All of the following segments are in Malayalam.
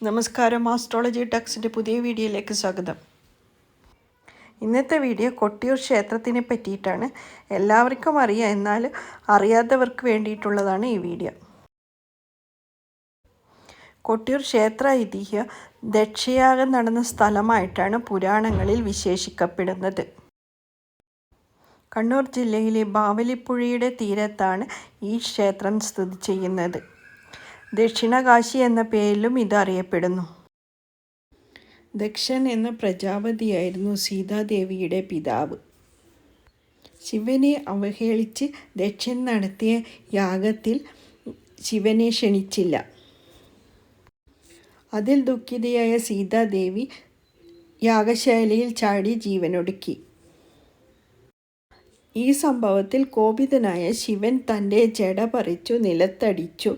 നമസ്കാരം, ആസ്ട്രോളജി ടെക്സിൻ്റെ പുതിയ വീഡിയോയിലേക്ക് സ്വാഗതം. ഇന്നത്തെ വീഡിയോ കൊട്ടിയൂർ ക്ഷേത്രത്തിനെ പറ്റിയിട്ടാണ്. എല്ലാവർക്കും അറിയാം, എന്നാൽ അറിയാത്തവർക്ക് വേണ്ടിയിട്ടുള്ളതാണ് ഈ വീഡിയോ. കൊട്ടിയൂർ ക്ഷേത്ര ഐതിഹ്യം ദക്ഷയാഗം നടന്ന സ്ഥലമായിട്ടാണ് പുരാണങ്ങളിൽ വിശേഷിക്കപ്പെടുന്നത്. കണ്ണൂർ ജില്ലയിലെ ബാവലിപ്പുഴയുടെ തീരത്താണ് ഈ ക്ഷേത്രം സ്ഥിതി ചെയ്യുന്നത്. ദക്ഷിണകാശി എന്ന പേരിലും ഇത് അറിയപ്പെടുന്നു. ദക്ഷൻ എന്ന പ്രജാപതിയായിരുന്നു സീതാദേവിയുടെ പിതാവ്. ശിവനെ അവഹേളിച്ച് ദക്ഷൻ നടത്തിയ യാഗത്തിൽ ശിവനെ ക്ഷണിച്ചില്ല. അതിൽ ദുഃഖിതയായ സീതാദേവി യാഗശാലയിൽ ചാടി ജീവനൊടുക്കി. ഈ സംഭവത്തിൽ കോപിതനായ ശിവൻ തൻ്റെ ജട പറിച്ചു നിലത്തടിച്ചു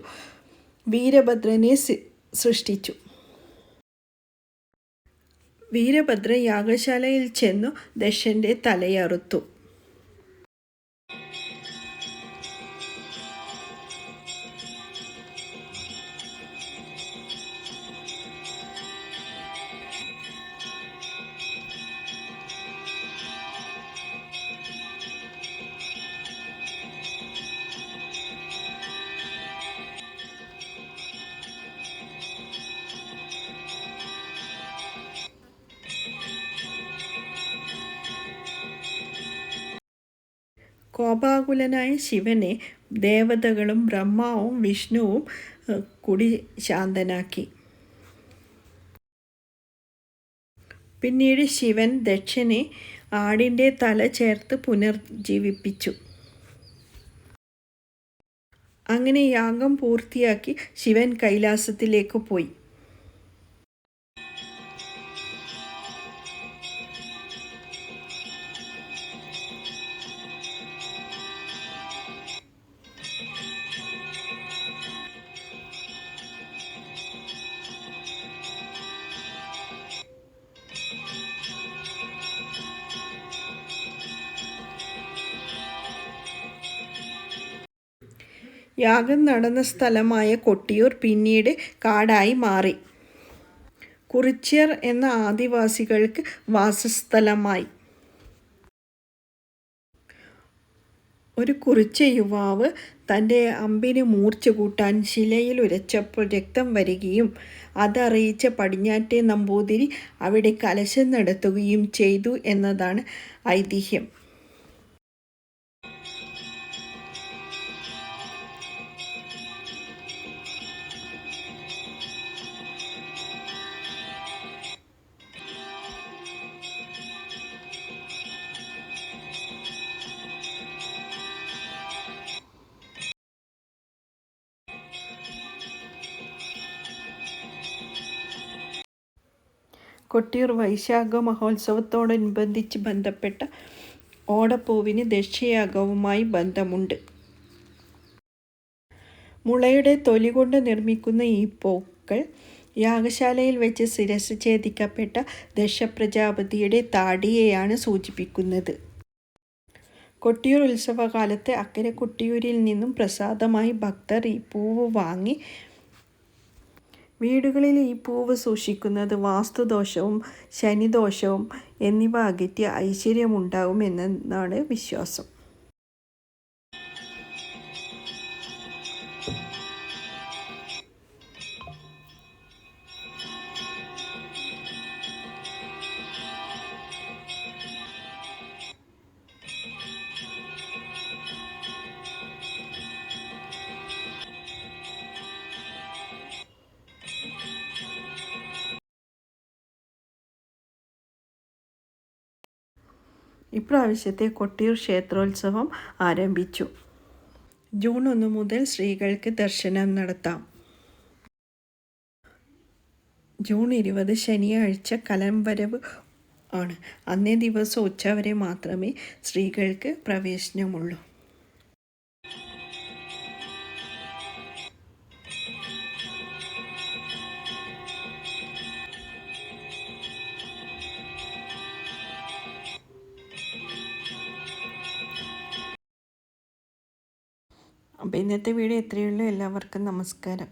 വീരഭദ്രനെ സൃഷ്ടിച്ചു. വീരഭദ്ര യാഗശാലയിൽ ചെന്നു ദക്ഷൻ്റെ തലയറുത്തു. കോപാകുലനായ ശിവനെ ദേവതകളും ബ്രഹ്മാവും വിഷ്ണുവും കൂടി ശാന്തനാക്കി. പിന്നീട് ശിവൻ ദക്ഷനെ ആടിൻ്റെ തല ചേർത്ത് പുനർജീവിപ്പിച്ചു. അങ്ങനെ യാഗം പൂർത്തിയാക്കി ശിവൻ കൈലാസത്തിലേക്ക് പോയി. യാഗം നടന്ന സ്ഥലമായ കൊട്ടിയൂർ പിന്നീട് കാടായി മാറി. കുറിച്യർ എന്ന ആദിവാസികൾക്ക് വാസസ്ഥലമായി. ഒരു കുറിച്യ യുവാവ് തൻ്റെ അമ്പിന് മൂർച്ച കൂട്ടാൻ ശിലയിൽ ഉരച്ചപ്പോൾ രക്തം വരികയും അതറിയിച്ച പടിഞ്ഞാറ്റെ നമ്പൂതിരി അവിടെ കലശം നടത്തുകയും ചെയ്തു എന്നതാണ് ഐതിഹ്യം. കൊട്ടിയൂർ വൈശാഖ മഹോത്സവത്തോടനുബന്ധിച്ച് ബന്ധപ്പെട്ട ഓടപ്പൂവിന് ദക്ഷയാഗവുമായി ബന്ധമുണ്ട്. മുളയുടെ തൊലി കൊണ്ട് നിർമ്മിക്കുന്ന ഈ പൂക്കൾ യാഗശാലയിൽ വെച്ച് ശിരസ് ഛേദിക്കപ്പെട്ട ദക്ഷപ്രജാപതിയുടെ താടിയെയാണ് സൂചിപ്പിക്കുന്നത്. കൊട്ടിയൂർ ഉത്സവകാലത്ത് അക്കരെ കൊട്ടിയൂരിൽ നിന്നും പ്രസാദമായി ഭക്തർ ഈ പൂവ് വാങ്ങി വീടുകളിൽ ഈ പൂവ് സൂക്ഷിക്കുന്നത് വാസ്തുദോഷവും ശനിദോഷവും എന്നിവ അകറ്റി ഐശ്വര്യമുണ്ടാകും എന്നാണ് വിശ്വാസം. ഇപ്രാവശ്യത്തെ കൊട്ടിയൂർ ക്ഷേത്രോത്സവം ആരംഭിച്ചു. ജൂൺ 1 മുതൽ സ്ത്രീകൾക്ക് ദർശനം നടത്താം. ജൂൺ 20 ശനിയാഴ്ച കലംവരവ് ആണ്. അന്നേ ദിവസം ഉച്ചവരെ മാത്രമേ സ്ത്രീകൾക്ക് പ്രവേശനമുള്ളൂ. അപ്പോൾ ഇന്നത്തെ വീഡിയോ ഇത്രയേ ഉള്ളൂ. എല്ലാവർക്കും നമസ്കാരം.